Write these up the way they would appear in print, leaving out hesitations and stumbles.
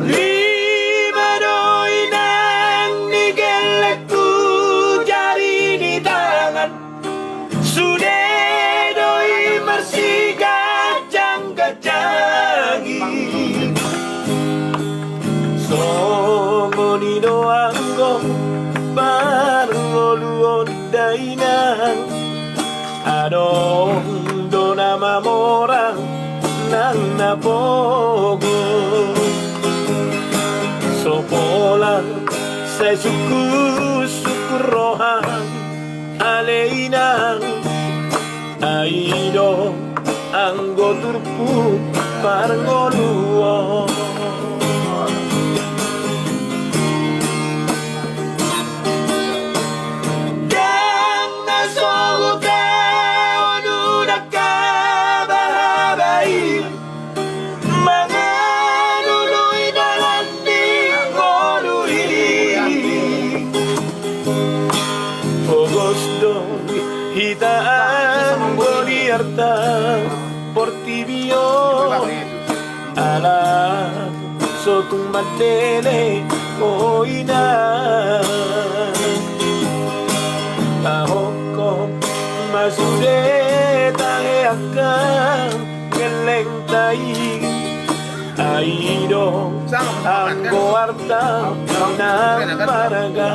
Lima doy ng nigelek ku jari di tangan, sudedoy marsigat jangga-jangi. Songo ni doanggo barngoluon dainang, adong do nama morang nang napogo. Sopolang sa suku rohang aleinang, aido ang goturpu parngoluo. Dan nasoguta onudak kabahabay, mga nuloy na landing oluhi. Fogos doon hitaan goliarta portibio ala sotung madele oina tahoko masude tahe akan geleng tai aido anggo arta nang paraga.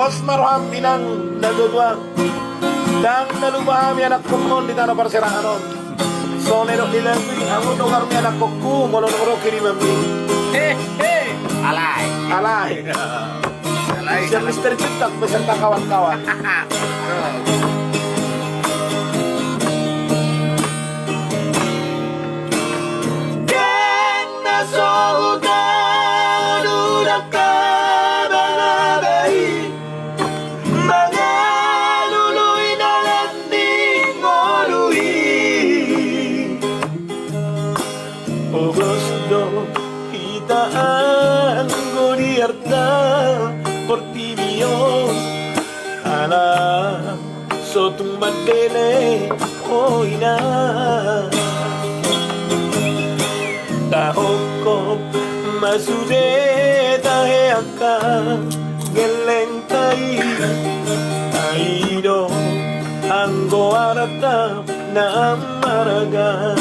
Bos maroham pinang nagugwang dang nalubahami anak kumon di tanah perserahanon. Sonero dilengwi ang unogar mi anak kuku molonoro kiri mami. Alay. Alay. Alay. Siya Mr. Cintak beserta kawan-kawan. Dan nasohutan udah kabalabay, mga luloy na landing oluhi. Ogosto hitaan goliarta portibio ala sotung madele oina tahoko masude tahe akan geleng tai aido anggo arata namaraga.